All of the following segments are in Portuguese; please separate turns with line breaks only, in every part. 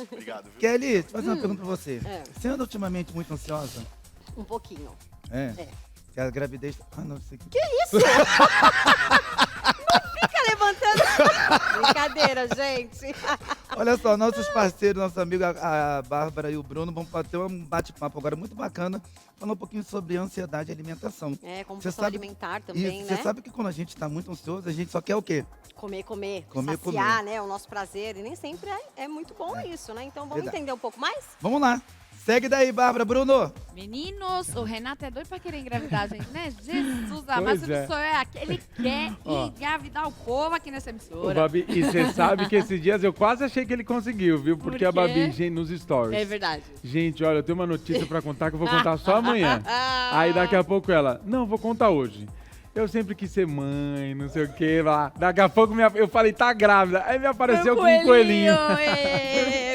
isso. Obrigado, viu?
Kelly, deixa eu fazer uma pergunta pra você.
É.
Você anda ultimamente muito ansiosa?
Um pouquinho.
É.
É.
Que a gravidez... Ah, não, sei que...
Isso! Fica levantando. Brincadeira, gente.
Olha só, nossos parceiros, nosso amigo a Bárbara e o Bruno vão ter um bate-papo agora muito bacana, falando um pouquinho sobre ansiedade e alimentação.
É, como
Você
função
sabe-
alimentar também,
Isso,
né?
você sabe que quando a gente tá muito ansioso, a gente só quer o quê?
Comer,
Comer,
saciar, né, o nosso prazer. E nem sempre é muito bom isso, né? Então vamos
Verdade.
entender um pouco mais?
Vamos lá. Segue daí, Bárbara. Bruno.
Meninos, o Renato é doido pra querer engravidar, gente, né? Jesus,
Pois
mas o
é.
sonho é aquele que quer
Ó.
engravidar o povo aqui nessa
Ô,
emissora.
Babi, e você sabe que esses dias eu quase achei que ele conseguiu, viu? Porque
Por
a
quê?
Babi, gente, nos stories.
É verdade.
Gente, olha, eu tenho uma notícia pra contar que eu vou contar só amanhã. Aí daqui a pouco ela, não, vou contar hoje. Eu sempre quis ser mãe, não sei o que lá. Daqui a pouco eu falei, tá grávida. Aí me apareceu com um coelhinho.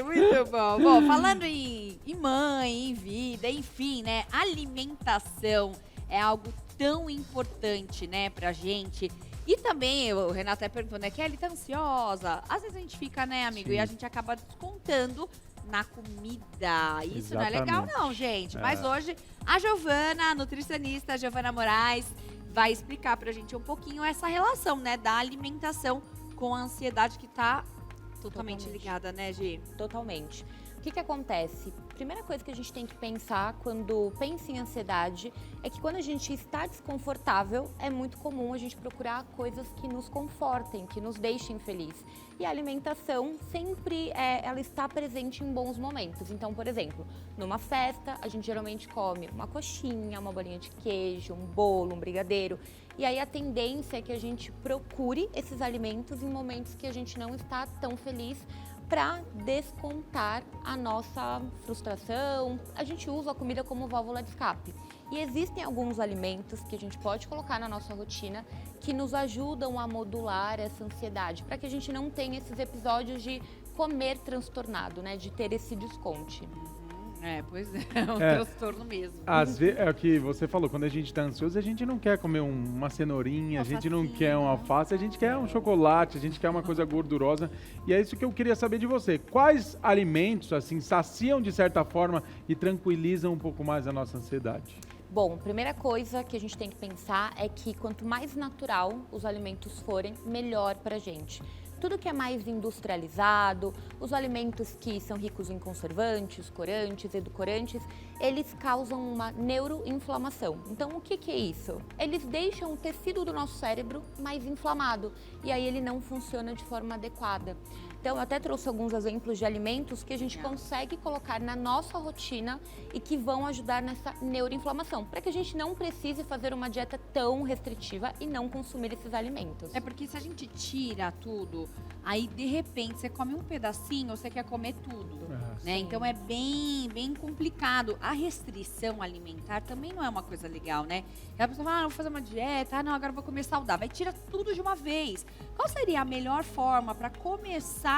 Muito bom. Bom, falando em mãe, em vida, enfim, né? Alimentação é algo tão importante, né, pra gente. E também, o Renato até perguntou, né, Kelly, tá ansiosa? Às vezes a gente fica, né, amigo,
Sim.
e a gente acaba descontando na comida. Isso não é legal
Exatamente.
não, gente.
É.
Mas hoje, a Giovana, a nutricionista Giovana Moraes, vai explicar pra gente um pouquinho essa relação, né, da alimentação com a ansiedade que tá totalmente ligada, né, Gi?
Totalmente. O que acontece? Primeira coisa que a gente tem que pensar quando pensa em ansiedade é que quando a gente está desconfortável, é muito comum a gente procurar coisas que nos confortem, que nos deixem felizes. E a alimentação sempre ela está presente em bons momentos. Então, por exemplo, numa festa, a gente geralmente come uma coxinha, uma bolinha de queijo, um bolo, um brigadeiro. E aí a tendência é que a gente procure esses alimentos em momentos que a gente não está tão feliz, para descontar a nossa frustração. A gente usa a comida como válvula de escape. E existem alguns alimentos que a gente pode colocar na nossa rotina que nos ajudam a modular essa ansiedade, para que a gente não tenha esses episódios de comer transtornado, né? De ter esse desconte.
É, pois é um
É.
transtorno mesmo.
Às vezes, é o que você falou, quando a gente tá ansioso, a gente não quer comer uma cenourinha, a gente não
Alfacinha.
quer um alface, a gente quer um chocolate, a gente quer uma coisa gordurosa. E é isso que eu queria saber de você. Quais alimentos, assim, saciam de certa forma e tranquilizam um pouco mais a nossa ansiedade?
Bom, primeira coisa que a gente tem que pensar é que quanto mais natural os alimentos forem, melhor pra gente. Tudo que é mais industrializado, os alimentos que são ricos em conservantes, corantes, edulcorantes, eles causam uma neuroinflamação. Então, o que é isso? Eles deixam o tecido do nosso cérebro mais inflamado e aí ele não funciona de forma adequada. Então, eu até trouxe alguns exemplos de alimentos que a gente consegue colocar na nossa rotina e que vão ajudar nessa neuroinflamação, para que a gente não precise fazer uma dieta tão restritiva e não consumir esses alimentos.
É porque se a gente tira tudo, aí de repente você come um pedacinho, você quer comer tudo, né? Então é bem complicado. A restrição alimentar também não é uma coisa legal, né? E a pessoa fala, vou fazer uma dieta, não, agora eu vou comer saudável. Aí tira tudo de uma vez. Qual seria a melhor forma para começar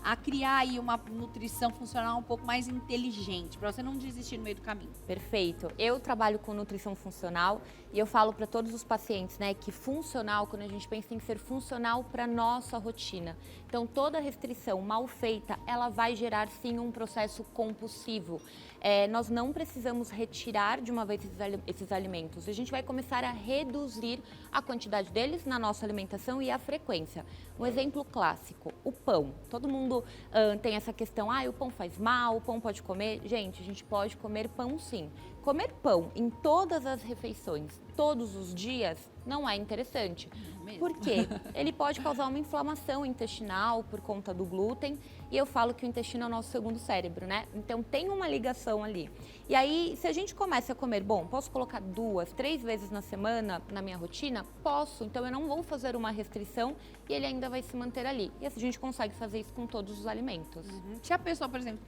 a criar aí uma nutrição funcional um pouco mais inteligente, para você não desistir no meio do caminho?
Perfeito. Eu trabalho com nutrição funcional e eu falo para todos os pacientes, né, que funcional, quando a gente pensa em ser funcional para nossa rotina. Então, toda restrição mal feita, ela vai gerar sim um processo compulsivo. Nós não precisamos retirar de uma vez esses alimentos. A gente vai começar a reduzir a quantidade deles na nossa alimentação e a frequência. Um exemplo clássico, o pão. Todo mundo tem essa questão, o pão faz mal, o pão pode comer. Gente, a gente pode comer pão sim. Comer pão em todas as refeições, todos os dias, não é interessante. Por quê? Ele pode causar uma inflamação intestinal por conta do glúten. E eu falo que o intestino é o nosso segundo cérebro, né? Então tem uma ligação ali. E aí, se a gente começa a comer, posso colocar 2, 3 vezes na semana na minha rotina? Posso. Então eu não vou fazer uma restrição e ele ainda vai se manter ali. E assim a gente consegue fazer isso com todos os alimentos.
Se a pessoa, por exemplo,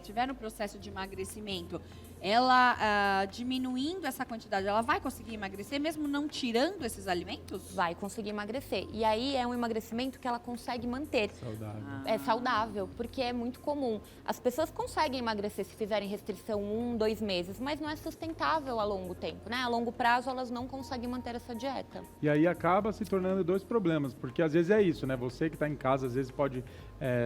tiver no processo de emagrecimento, ela diminuindo essa quantidade, ela vai conseguir emagrecer mesmo não tirando esses alimentos?
Vai conseguir emagrecer. E aí é um emagrecimento que ela consegue manter.
Saudável.
É saudável, porque é muito comum. As pessoas conseguem emagrecer se fizerem restrição 1, 2 meses, mas não é sustentável a longo tempo, né? A longo prazo elas não conseguem manter essa dieta.
E aí acaba se tornando dois problemas, porque às vezes é isso, né? Você que está em casa, às vezes pode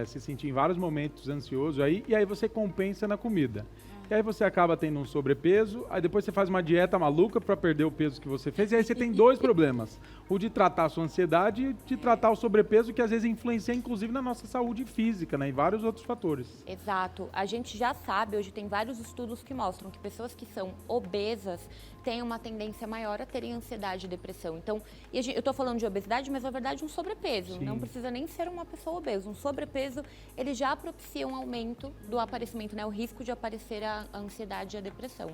se sentir em vários momentos ansioso aí, e aí você compensa na comida. E aí você acaba tendo um sobrepeso, aí depois você faz uma dieta maluca para perder o peso que você fez, e aí você tem dois problemas. O de tratar a sua ansiedade e de tratar o sobrepeso, que às vezes influencia inclusive na nossa saúde física, né? E vários outros fatores.
Exato. A gente já sabe, hoje tem vários estudos que mostram que pessoas que são obesas têm uma tendência maior a terem ansiedade e depressão. Então, eu estou falando de obesidade, mas na verdade um sobrepeso.
Sim.
Não precisa nem ser uma pessoa obesa. Um sobrepeso, ele já propicia um aumento do aparecimento, né? O risco de aparecer a ansiedade e a depressão.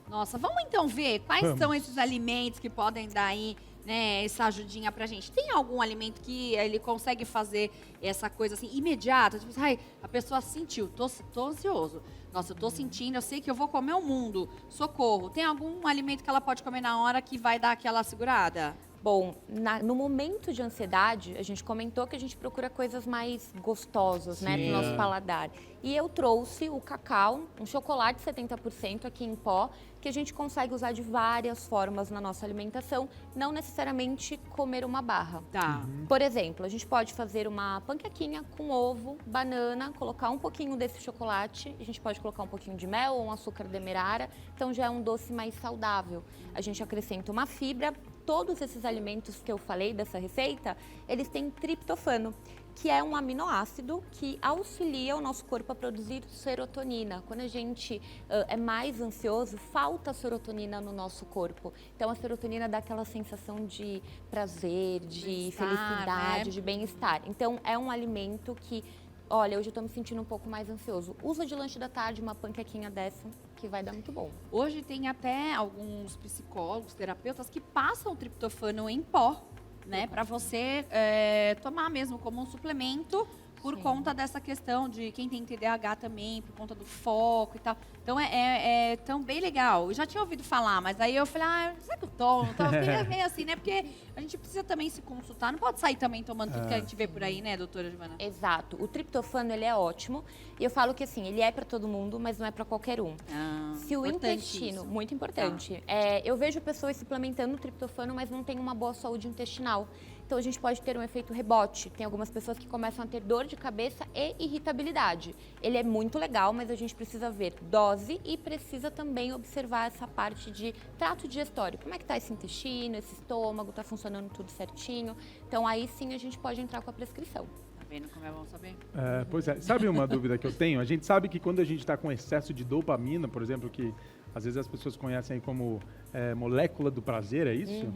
Nossa, vamos então ver quais são esses alimentos que podem dar aí, né, essa ajudinha pra gente. Tem algum alimento que ele consegue fazer essa coisa assim, imediata? Tipo, ai, a pessoa sentiu, tô ansioso. Nossa, eu tô sentindo, eu sei que eu vou comer o mundo. Socorro. Tem algum alimento que ela pode comer na hora que vai dar aquela segurada?
Bom, no momento de ansiedade, a gente comentou que a gente procura coisas mais gostosas, né, do nosso paladar. E eu trouxe o cacau, um chocolate 70% aqui em pó, que a gente consegue usar de várias formas na nossa alimentação, não necessariamente comer uma barra.
Tá.
Por exemplo, a gente pode fazer uma panquequinha com ovo, banana, colocar um pouquinho desse chocolate, a gente pode colocar um pouquinho de mel ou um açúcar demerara, então já é um doce mais saudável. A gente acrescenta uma fibra. Todos esses alimentos que eu falei dessa receita, eles têm triptofano, que é um aminoácido que auxilia o nosso corpo a produzir serotonina. Quando a gente é mais ansioso, falta serotonina no nosso corpo. Então a serotonina dá aquela sensação de prazer, de felicidade, de bem-estar. Então é um alimento que, olha, hoje eu tô me sentindo um pouco mais ansioso. Usa de lanche da tarde uma panquequinha dessa, que vai dar muito bom.
Hoje tem até alguns psicólogos, terapeutas que passam o triptofano em pó, né? Para você tomar mesmo como um suplemento por conta dessa questão de quem tem TDAH também, por conta do foco e tal. Então é tão bem legal. Eu já tinha ouvido falar, mas aí eu falei, será que eu tomo? Então, eu fiquei meio assim, né? Porque a gente precisa também se consultar. Não pode sair também tomando tudo que a gente vê por aí, né, doutora Giovana?
Exato. O triptofano, ele é ótimo. E eu falo que, assim, ele é para todo mundo, mas não é para qualquer um. Se o intestino,
isso.
muito importante. Eu vejo pessoas suplementando o triptofano, mas não tem uma boa saúde intestinal. Então, a gente pode ter um efeito rebote. Tem algumas pessoas que começam a ter dor de cabeça e irritabilidade. Ele é muito legal, mas a gente precisa ver dose e precisa também observar essa parte de trato digestório. Como é que tá esse intestino, esse estômago, tá funcionando tudo certinho? Então, aí sim a gente pode entrar com a prescrição.
Tá vendo como é bom saber?
Pois é. Sabe uma dúvida que eu tenho? A gente sabe que quando a gente está com excesso de dopamina, por exemplo, que às vezes as pessoas conhecem aí como molécula do prazer, é isso?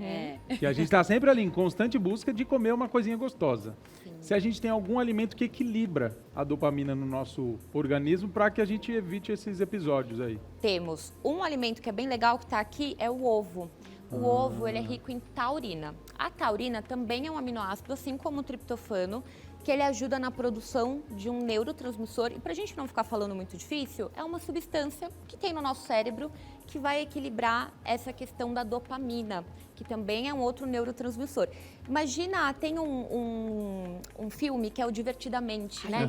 Que a gente está sempre ali em constante busca de comer uma coisinha gostosa. Sim. Se a gente tem algum alimento que equilibra a dopamina no nosso organismo para que a gente evite esses episódios aí.
Temos um alimento que é bem legal que está aqui, é o ovo. O ovo, ele é rico em taurina. A taurina também é um aminoácido, assim como o triptofano, que ele ajuda na produção de um neurotransmissor. E para a gente não ficar falando muito difícil, é uma substância que tem no nosso cérebro que vai equilibrar essa questão da dopamina, que também é um outro neurotransmissor. Imagina, tem um filme que é o Divertidamente, né?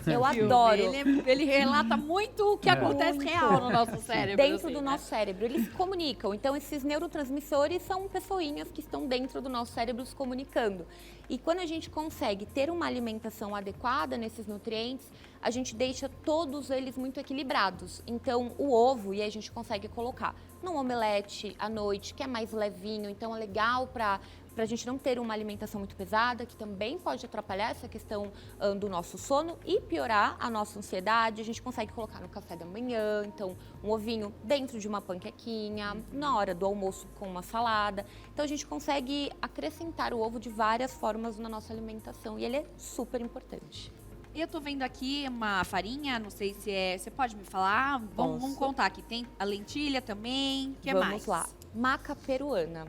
Eu adoro.
Ele relata muito o que acontece real no nosso cérebro.
Dentro do nosso cérebro. Eles se comunicam. Então, esses neurotransmissores são pessoinhas que estão dentro do nosso cérebro se comunicando. E quando a gente consegue ter uma alimentação adequada nesses nutrientes, a gente deixa todos eles muito equilibrados. Então, o ovo, e a gente consegue colocar num omelete à noite, que é mais levinho, então é legal para a gente não ter uma alimentação muito pesada, que também pode atrapalhar essa questão do nosso sono e piorar a nossa ansiedade. A gente consegue colocar no café da manhã, então um ovinho dentro de uma panquequinha, na hora do almoço com uma salada. Então a gente consegue acrescentar o ovo de várias formas na nossa alimentação e ele é super importante.
Eu tô vendo aqui uma farinha, não sei se é... Você pode me falar? Vamos contar aqui. Tem a lentilha também, o que mais?
Vamos lá. Maca peruana.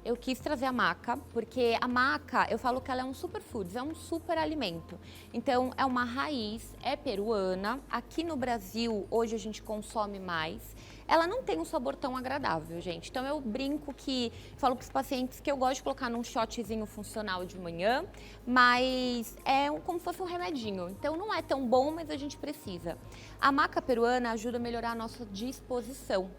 Eu quis trazer a maca, porque a maca, eu falo que ela é um superfood, é um super alimento. Então, é uma raiz, é peruana. Aqui no Brasil, hoje a gente consome mais. Ela não tem um sabor tão agradável, gente. Então, eu brinco que, falo para os pacientes que eu gosto de colocar num shotzinho funcional de manhã, mas é como se fosse um remedinho. Então, não é tão bom, mas a gente precisa. A maca peruana ajuda a melhorar a nossa disposição.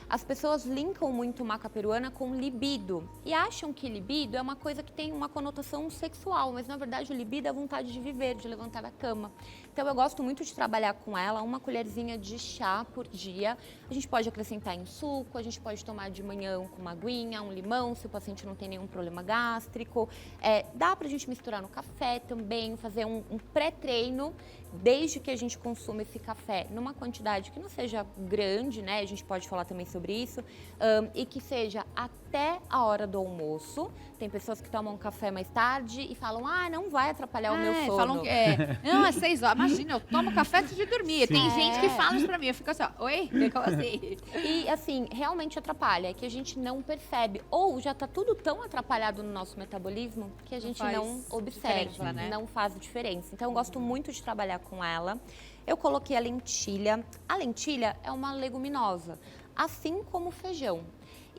As pessoas linkam muito maca peruana com libido e acham que libido é uma coisa que tem uma conotação sexual, mas na verdade o libido é a vontade de viver, de levantar da cama. Então eu gosto muito de trabalhar com ela, uma colherzinha de chá por dia. A gente pode acrescentar em suco, a gente pode tomar de manhã com uma aguinha, um limão, se o paciente não tem nenhum problema gástrico. Dá pra gente misturar no café também, fazer um pré-treino, desde que a gente consuma esse café numa quantidade que não seja grande, né? A gente pode falar também sobre isso, e que seja até a hora do almoço. Tem pessoas que tomam café mais tarde e falam, não vai atrapalhar o meu sono.
Falam que não, é 6 horas. Imagina, eu tomo café antes de dormir. Tem gente que fala isso pra mim. Eu fico assim, oi? Como assim?
E assim, realmente atrapalha, é que a gente não percebe. Ou já tá tudo tão atrapalhado no nosso metabolismo que a gente não observa,
né?
Não faz diferença. Então eu gosto muito de trabalhar com ela. Eu coloquei a lentilha. A lentilha é uma leguminosa, assim como o feijão.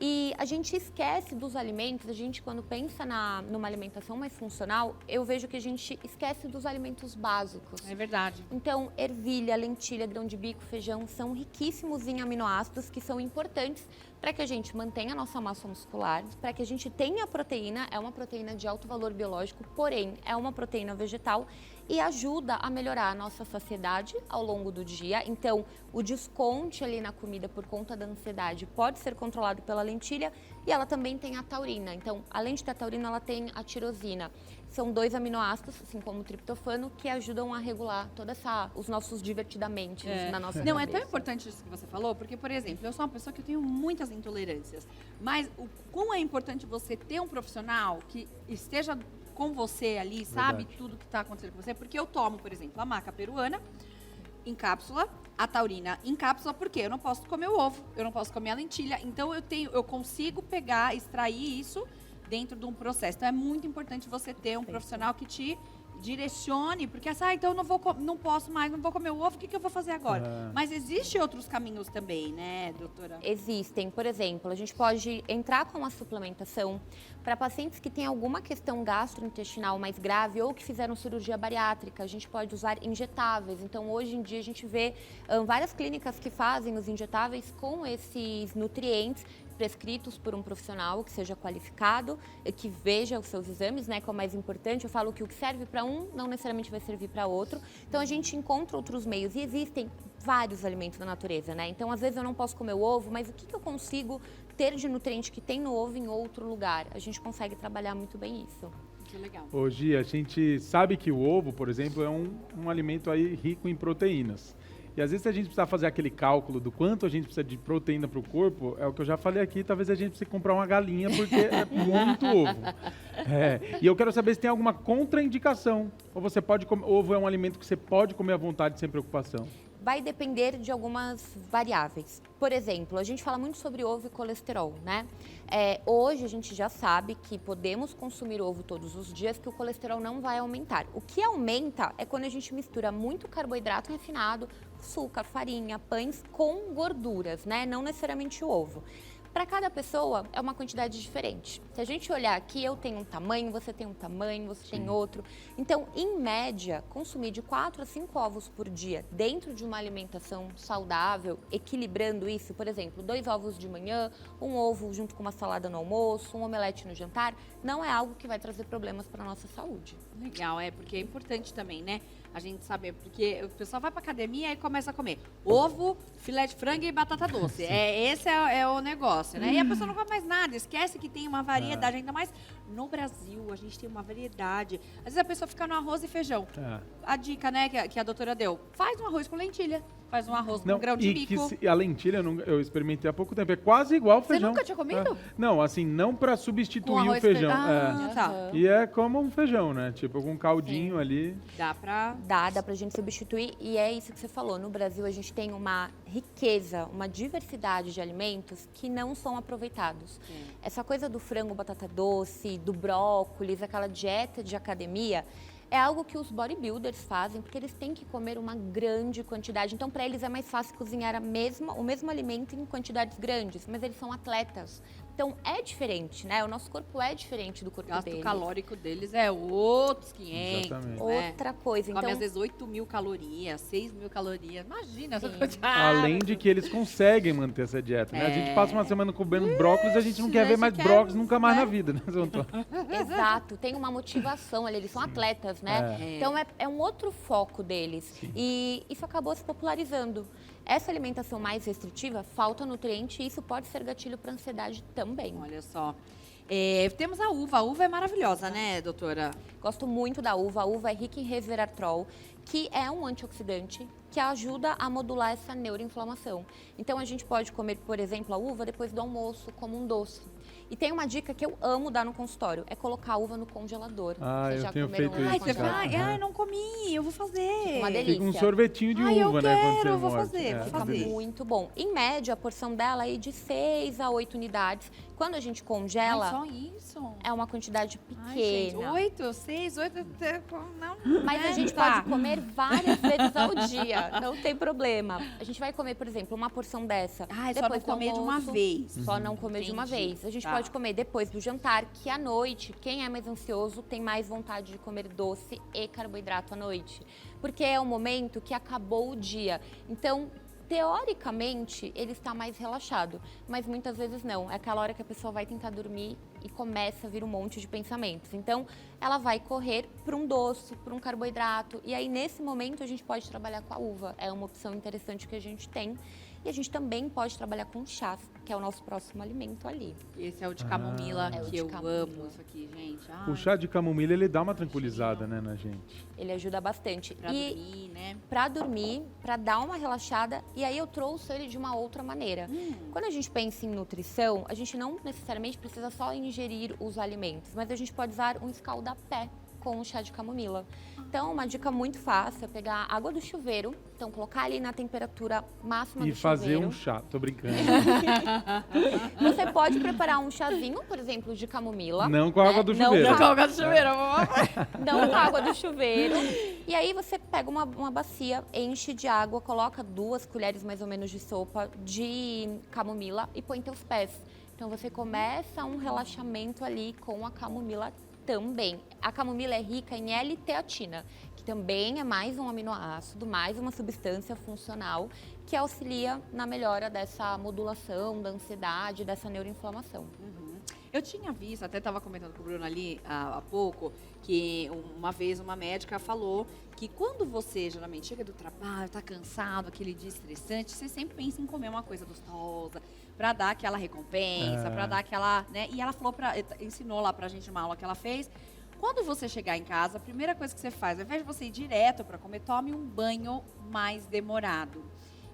E a gente esquece dos alimentos, a gente quando pensa numa alimentação mais funcional, eu vejo que a gente esquece dos alimentos básicos.
É verdade.
Então, ervilha, lentilha, grão de bico, feijão são riquíssimos em aminoácidos que são importantes para que a gente mantenha a nossa massa muscular, para que a gente tenha proteína, é uma proteína de alto valor biológico, porém é uma proteína vegetal e ajuda a melhorar a nossa saciedade ao longo do dia. Então, o desconto ali na comida por conta da ansiedade pode ser controlado pela lentilha e ela também tem a taurina. Então, além de ter a taurina, ela tem a tirosina. São 2 aminoácidos, assim como o triptofano, que ajudam a regular os nossos divertidamente na nossa
Não,
cabeça.
é tão importante isso que você falou, porque, por exemplo, eu sou uma pessoa que eu tenho muitas intolerâncias, mas o quão é importante você ter um profissional que esteja com você ali, sabe tudo que está acontecendo com você, porque eu tomo, por exemplo, a maca peruana em cápsula, a taurina em cápsula, porque eu não posso comer o ovo, eu não posso comer a lentilha, então eu consigo extrair isso dentro de um processo. Então é muito importante você ter um profissional que te direcione, porque então eu não posso mais, não vou comer o ovo, o que eu vou fazer agora? Mas existem outros caminhos também, né, doutora?
Existem, por exemplo, a gente pode entrar com a suplementação para pacientes que têm alguma questão gastrointestinal mais grave ou que fizeram cirurgia bariátrica, a gente pode usar injetáveis. Então, hoje em dia, a gente vê várias clínicas que fazem os injetáveis com esses nutrientes prescritos por um profissional que seja qualificado, que veja os seus exames, né, que é o mais importante. Eu falo que o que serve para um não necessariamente vai servir para outro. Então a gente encontra outros meios e existem vários alimentos na natureza, né? Então às vezes eu não posso comer o ovo, mas o que eu consigo ter de nutriente que tem no ovo em outro lugar? A gente consegue trabalhar muito bem isso.
Que legal.
Hoje a gente sabe que o ovo, por exemplo, é um alimento aí rico em proteínas. E às vezes se a gente precisar fazer aquele cálculo do quanto a gente precisa de proteína para o corpo, é o que eu já falei aqui, talvez a gente precise comprar uma galinha, porque é muito ovo. E eu quero saber se tem alguma contraindicação. Ou você pode comer, ovo é um alimento que você pode comer à vontade sem preocupação.
Vai depender de algumas variáveis. Por exemplo, a gente fala muito sobre ovo e colesterol, né? Hoje a gente já sabe que podemos consumir ovo todos os dias, que o colesterol não vai aumentar. O que aumenta é quando a gente mistura muito carboidrato refinado, açúcar, farinha, pães com gorduras, né? Não necessariamente o ovo. Para cada pessoa é uma quantidade diferente. Se a gente olhar aqui, eu tenho um tamanho, você tem um tamanho, você tem outro. Então, em média, consumir de 4 a 5 ovos por dia dentro de uma alimentação saudável, equilibrando isso, por exemplo, 2 ovos de manhã, um ovo junto com uma salada no almoço, um omelete no jantar, não é algo que vai trazer problemas para a nossa saúde.
Legal, porque é importante também, né? A gente saber, porque o pessoal vai pra academia e começa a comer ovo, filé de frango e batata doce. Esse é o negócio, né? E a pessoa não come mais nada, esquece que tem uma variedade, ainda mais no Brasil, a gente tem uma variedade. Às vezes a pessoa fica no arroz e feijão. A dica, né, que a doutora deu, faz um arroz com lentilha, faz um arroz com grão de bico.
A lentilha, eu experimentei há pouco tempo, é quase igual ao feijão.
Você nunca tinha comido?
Não, assim, não pra substituir o feijão.
Tá.
E é como um feijão, né? Tipo, com um caldinho ali.
Dá pra
gente substituir, e é isso que você falou. No Brasil, a gente tem uma riqueza, uma diversidade de alimentos que não são aproveitados. Essa coisa do frango, batata doce, do brócolis, aquela dieta de academia, é algo que os bodybuilders fazem, porque eles têm que comer uma grande quantidade. Então, para eles é mais fácil cozinhar o mesmo alimento em quantidades grandes, mas eles são atletas. Então, é diferente, né? O nosso corpo é diferente do
O
corpo
gasto
deles.
calórico deles é outros 500,
Exatamente.
né?
Outra coisa.
Come
Então,
às vezes 8.000 calorias, 6.000 calorias. Imagina essa
Sim.
quantidade.
Além de que eles conseguem manter essa dieta, né? A gente passa uma semana comendo brócolis e a gente não quer
a
ver
gente
mais
quer,
brócolis nunca mais
né?
na vida, né, seu Antônio?
exato, tem uma motivação ali, eles são atletas, né?
É.
Então é um outro foco deles.
Sim.
E isso acabou se popularizando. Essa alimentação mais restritiva, falta nutriente e isso pode ser gatilho para ansiedade também.
Olha só. Temos a uva é maravilhosa, né, doutora?
Gosto muito da uva. A uva é rica em resveratrol, que é um antioxidante que ajuda a modular essa neuroinflamação. Então, a gente pode comer, por exemplo, a uva depois do almoço, como um doce. E tem uma dica que eu amo dar no consultório, é colocar a uva no congelador.
Ah,
Vocês
eu
já
tenho
comeram
feito
uva
isso,
Você
cara.
vai?
congelada?
Ai, não comi, eu vou fazer.
Uma delícia.
Fica um sorvetinho de
Ai, eu
uva, né? Quando
quero,
você
eu vou
morde.
fazer, vou
Fica
fazer.
delícia.
muito bom. Em média, a porção dela é de 6 a 8 unidades. Quando a gente congela,
Ai, só isso?
é uma quantidade
Ai, gente,
pequena.
8, 6, 8, não.
Mas a gente
Tá.
pode comer várias vezes ao dia, não tem problema. A gente vai comer, por exemplo, uma porção dessa.
Ai, só
depois
não
do
comer de uma
almoço,
vez.
Só não comer de uma
Entendi.
vez. A gente
Tá.
pode comer depois do jantar, que à noite, quem é mais ansioso tem mais vontade de comer doce e carboidrato à noite. Porque é o momento que acabou o dia. Então, teoricamente, ele está mais relaxado, mas muitas vezes não. É aquela hora que a pessoa vai tentar dormir e começa a vir um monte de pensamentos. Então, ela vai correr para um doce, para um carboidrato. E aí, nesse momento, a gente pode trabalhar com a uva. É uma opção interessante que a gente tem. E a gente também pode trabalhar com chás, que é o nosso próximo alimento ali.
Esse é o de camomila,
É o
que
de
eu
camomila.
amo isso aqui, gente. Ai,
O chá de camomila, ele dá uma tranquilizada, né, na gente.
Ele ajuda bastante.
pra
E
dormir, né?
para dormir, para dar uma relaxada, e aí eu trouxe ele de uma outra maneira. Quando a gente pensa em nutrição, a gente não necessariamente precisa só ingerir os alimentos, mas a gente pode usar um escaldapé com o chá de camomila. Então, uma dica muito fácil é pegar água do chuveiro, então colocar ali na temperatura máxima
E
do
fazer
chuveiro.
um chá, tô brincando.
Você pode preparar um chazinho, por exemplo, de camomila.
Não com a água do
Não
chuveiro.
com a-
Não, do chuveiro,
Não com a água do chuveiro. E aí você pega uma bacia, enche de água, coloca 2 colheres mais ou menos de sopa de camomila e põe teus pés. Então você começa um relaxamento ali com a camomila também. A camomila é rica em L-teotina, que também é mais um aminoácido, mais uma substância funcional que auxilia na melhora dessa modulação, da ansiedade, dessa neuroinflamação.
Eu tinha visto, até estava comentando com o Bruno ali há pouco, que uma vez uma médica falou que quando você geralmente chega do trabalho, está cansado, aquele dia estressante, você sempre pensa em comer uma coisa gostosa, para dar aquela recompensa, para dar aquela, né? E ela falou ensinou lá pra gente uma aula que ela fez. Quando você chegar em casa, a primeira coisa que você faz, ao invés de você ir direto para comer, tome um banho mais demorado.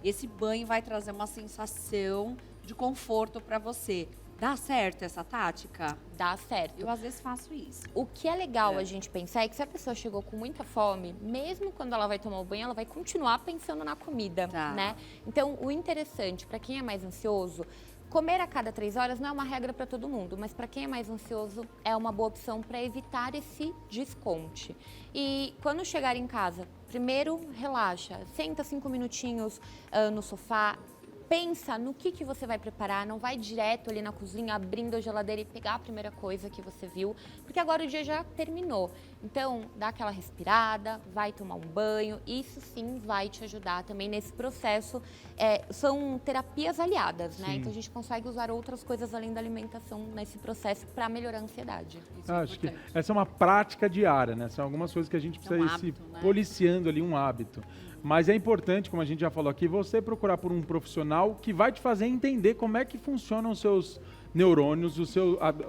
Esse banho vai trazer uma sensação de conforto para você. Dá certo essa tática?
Dá certo.
Eu às vezes faço isso.
O que é legal a gente pensar é que se a pessoa chegou com muita fome, mesmo quando ela vai tomar o banho, ela vai continuar pensando na comida,
Tá.
né? Então, o interessante, para quem é mais ansioso, comer a cada 3 horas não é uma regra para todo mundo, mas para quem é mais ansioso, é uma boa opção para evitar esse desconte. E quando chegar em casa, primeiro relaxa, senta 5 minutinhos no sofá, pensa no que você vai preparar, não vai direto ali na cozinha, abrindo a geladeira e pegar a primeira coisa que você viu, porque agora o dia já terminou. Então, dá aquela respirada, vai tomar um banho, isso sim vai te ajudar também nesse processo. São terapias aliadas, né?
Sim.
Então, a gente consegue usar outras coisas além da alimentação nesse processo para melhorar a ansiedade.
Isso é
Acho que
importante.
essa é uma prática diária, né? São algumas coisas que a gente precisa ir se
hábito, né?
policiando ali, um hábito. Mas é importante, como a gente já falou aqui, você procurar por um profissional que vai te fazer entender como é que funcionam os seus neurônios,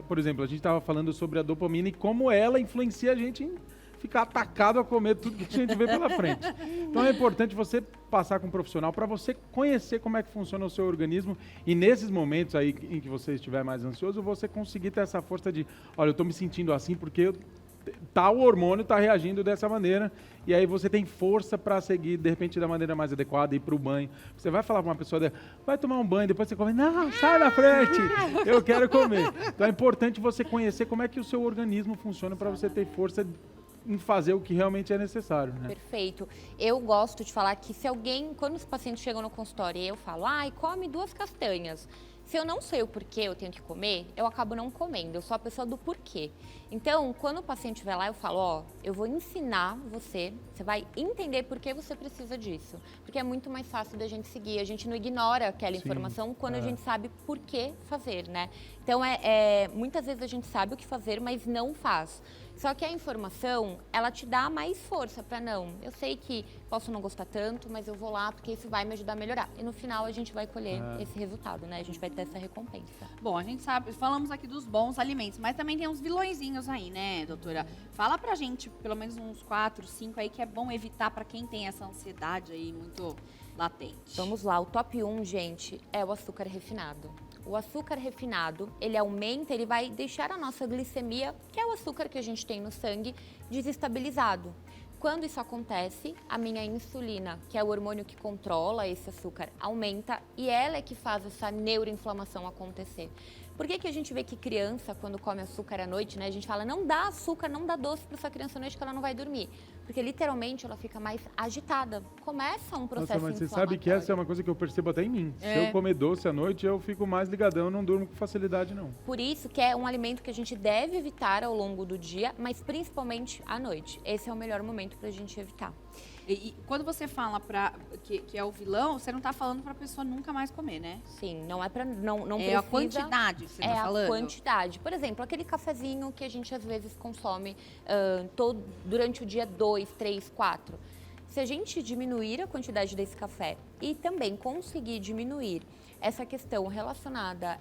por exemplo, a gente estava falando sobre a dopamina e como ela influencia a gente em ficar atacado a comer tudo que a gente vê pela frente. Então é importante você passar com um profissional para você conhecer como é que funciona o seu organismo e nesses momentos aí em que você estiver mais ansioso, você conseguir ter essa força de, olha, eu estou me sentindo assim porque tal hormônio está reagindo dessa maneira e aí você tem força para seguir, de repente, da maneira mais adequada, ir para o banho. Você vai falar para uma pessoa, vai tomar um banho, depois você come, não, sai da frente, eu quero comer. Então é importante você conhecer como é que o seu organismo funciona para você ter força em fazer o que realmente é necessário, né?
Perfeito. Eu gosto de falar que se alguém, quando os pacientes chegam no consultório e eu falo, ai, come 2 castanhas. Se eu não sei o porquê eu tenho que comer, eu acabo não comendo. Eu sou a pessoa do porquê. Então, quando o paciente vai lá, eu falo, ó, eu vou ensinar você vai entender por que você precisa disso. Porque é muito mais fácil da gente seguir. A gente não ignora aquela informação quando a gente sabe por que fazer, né? Então, muitas vezes a gente sabe o que fazer, mas não faz. Só que a informação, ela te dá mais força para não. Eu sei que posso não gostar tanto, mas eu vou lá porque isso vai me ajudar a melhorar. E no final a gente vai colher esse resultado, né? A gente vai ter essa recompensa.
Bom, a gente sabe, falamos aqui dos bons alimentos, mas também tem uns vilõezinhos aí, né, doutora? Fala pra gente, pelo menos uns 4, 5 aí, que é bom evitar pra quem tem essa ansiedade aí muito latente.
Vamos lá, o top 1, gente, é o açúcar refinado. O açúcar refinado, ele aumenta, ele vai deixar a nossa glicemia, que é o açúcar que a gente tem no sangue, desestabilizado. Quando isso acontece, a minha insulina, que é o hormônio que controla esse açúcar, aumenta e ela é que faz essa neuroinflamação acontecer. Por que a gente vê que criança, quando come açúcar à noite, né, a gente fala, não dá açúcar, não dá doce para essa criança à noite que ela não vai dormir? Porque literalmente ela fica mais agitada. Começa um processo
Nossa, mas você
inflamatório.
sabe que essa é uma coisa que eu percebo até em mim. Se eu comer doce à noite, eu fico mais ligadão, eu não durmo com facilidade, não.
Por isso que é um alimento que a gente deve evitar ao longo do dia, mas principalmente à noite. Esse é o melhor momento para a gente evitar.
E quando você fala que é o vilão, você não tá falando pra pessoa nunca mais comer, né?
Sim, não é para não
É
precisa.
a quantidade que você tá falando?
É a quantidade. Por exemplo, aquele cafezinho que a gente às vezes consome durante o dia 2, 3, 4. Se a gente diminuir a quantidade desse café e também conseguir diminuir essa questão relacionada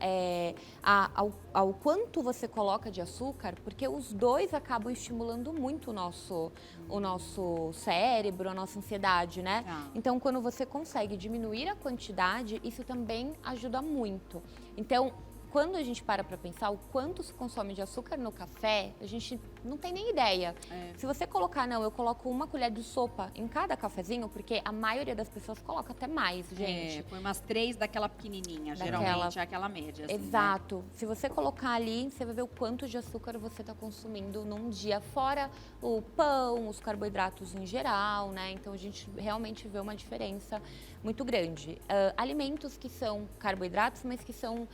ao quanto você coloca de açúcar, porque os dois acabam estimulando muito o nosso cérebro, a nossa ansiedade, né? Então, quando você consegue diminuir a quantidade, isso também ajuda muito. Então, quando a gente para pensar o quanto se consome de açúcar no café, a gente não tem nem ideia. Se você colocar, eu coloco 1 colher de sopa em cada cafezinho, porque a maioria das pessoas coloca até mais, gente.
Põe umas 3 daquela pequenininha, geralmente é aquela média. Assim,
exato.
Né?
Se você colocar ali, você vai ver o quanto de açúcar você está consumindo num dia, fora o pão, os carboidratos em geral, né? Então a gente realmente vê uma diferença muito grande. Alimentos que são carboidratos, mas que são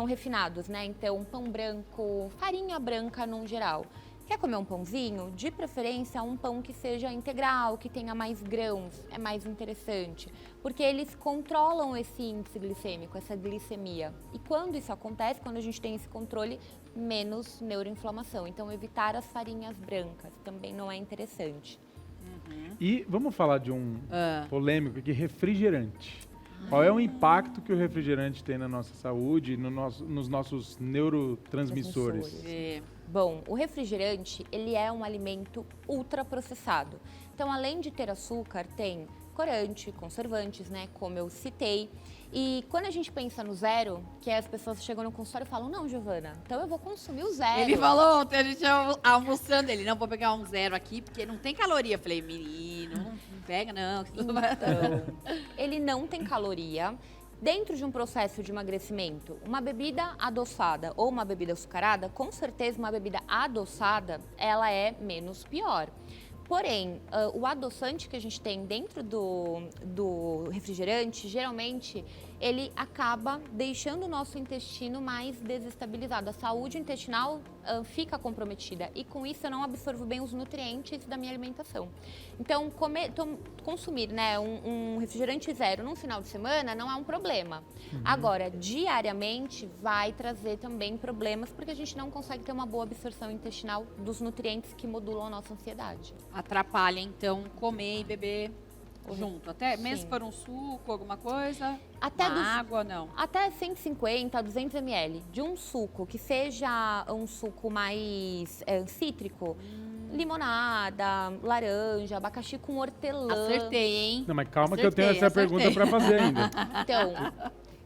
refinados, né? Então, pão branco, farinha branca num geral. Quer comer um pãozinho? De preferência, um pão que seja integral, que tenha mais grãos, é mais interessante. Porque eles controlam esse índice glicêmico, essa glicemia. E quando isso acontece, quando a gente tem esse controle, menos neuroinflamação. Então, evitar as farinhas brancas também não é interessante.
E vamos falar de um polêmico aqui, refrigerante. Qual é o impacto que o refrigerante tem na nossa saúde, nos nossos neurotransmissores?
Bom, o refrigerante, ele é um alimento ultraprocessado. Então, além de ter açúcar, tem corante, conservantes, né, como eu citei. E quando a gente pensa no zero, que as pessoas chegam no consultório e falam, não, Giovana, então eu vou consumir o zero.
Ele falou ontem, a gente almoçando, ele, não, vou pegar um 0 aqui, porque não tem caloria. Eu falei, menino, não pega não.
Então, ele não tem caloria. Dentro de um processo de emagrecimento, uma bebida adoçada ou uma bebida açucarada, com certeza uma bebida adoçada, ela é menos pior. Porém, o adoçante que a gente tem dentro do refrigerante, geralmente, ele acaba deixando o nosso intestino mais desestabilizado. A saúde intestinal fica comprometida e, com isso, eu não absorvo bem os nutrientes da minha alimentação. Então, consumir, né, um refrigerante zero num final de semana não é um problema. Agora, diariamente, vai trazer também problemas, porque a gente não consegue ter uma boa absorção intestinal dos nutrientes que modulam a nossa ansiedade.
Atrapalha, então, comer e beber junto, até mesmo se for um suco, alguma coisa,
até
água, não.
Até 150 a 200 ml de um suco que seja um suco mais cítrico, limonada, laranja, abacaxi com hortelã.
Acertei, hein?
Não, mas calma que eu tenho essa pergunta para fazer ainda.
Então,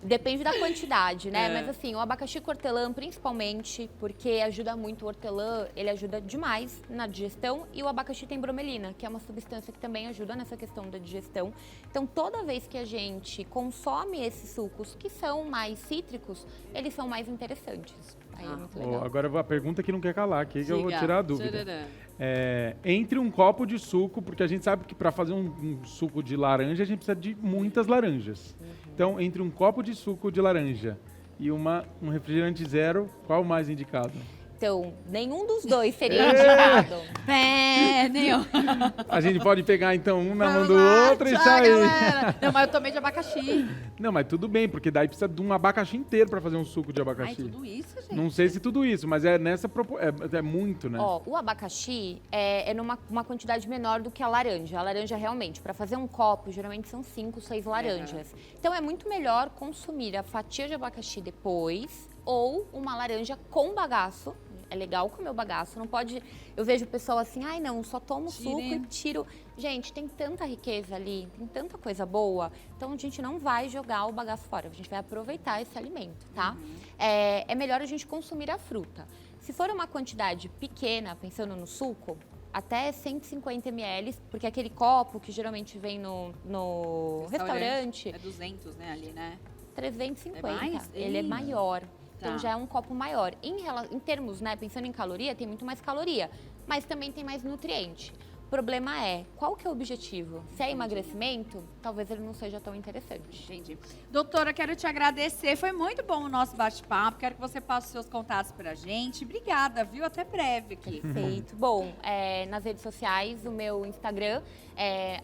depende da quantidade, né? Mas assim, o abacaxi com hortelã, principalmente, porque ajuda muito o hortelã, ele ajuda demais na digestão. E o abacaxi tem bromelina, que é uma substância que também ajuda nessa questão da digestão. Então, toda vez que a gente consome esses sucos que são mais cítricos, eles são mais interessantes. Aí é muito legal.
Agora a pergunta que não quer calar aqui, que eu vou tirar a dúvida. entre um copo de suco, porque a gente sabe que para fazer um suco de laranja, a gente precisa de muitas laranjas. Então, entre um copo de suco de laranja e um refrigerante zero, qual o mais indicado?
Então, nenhum dos dois seria indicado.
Nenhum.
A gente pode pegar, então, um na mão do
Vamos lá,
outro e
tchau,
sair.
galera. Não, mas eu tomei de abacaxi.
Não, mas tudo bem, porque daí precisa de um abacaxi inteiro para fazer um suco de
Ai,
abacaxi.
tudo isso, gente?
Não sei se tudo isso, mas é nessa é muito, né?
Ó, o abacaxi é numa uma quantidade menor do que a laranja. A laranja, realmente, para fazer um copo, geralmente são 5, 6 laranjas. Então, é muito melhor consumir a fatia de abacaxi depois ou uma laranja com bagaço. É legal comer o bagaço, não pode... Eu vejo o pessoal assim, ai não, só tomo suco e tiro... Gente, tem tanta riqueza ali, tem tanta coisa boa, então a gente não vai jogar o bagaço fora, a gente vai aproveitar esse alimento, tá? É melhor a gente consumir a fruta. Se for uma quantidade pequena, pensando no suco, até 150 ml, porque aquele copo que geralmente vem no restaurante...
É 200, né, ali, né?
350,
É mais?
ele é maior. Então
Tá.
já é um copo maior. Em termos, né, pensando em caloria, tem muito mais caloria, mas também tem mais nutriente. O problema é, qual que é o objetivo? Se é emagrecimento, talvez ele não seja tão interessante.
Entendi. Doutora, quero te agradecer. Foi muito bom o nosso bate-papo. Quero que você passe os seus contatos pra gente. Obrigada, viu? Até breve aqui.
Perfeito. Bom, nas redes sociais, o meu Instagram é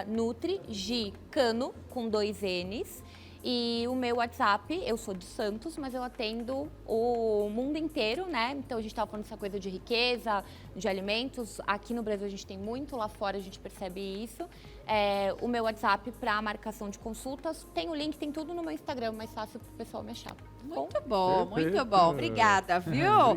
@nutrigicano, com 2 N's. E o meu WhatsApp, eu sou de Santos, mas eu atendo o mundo inteiro, né? Então a gente estava falando dessa coisa de riqueza, de alimentos. Aqui no Brasil a gente tem muito, lá fora a gente percebe isso. O meu WhatsApp para marcação de consultas, tem o link, tem tudo no meu Instagram, mais fácil para o pessoal me achar.
Muito bom, muito
Perfeito.
bom. Obrigada, viu?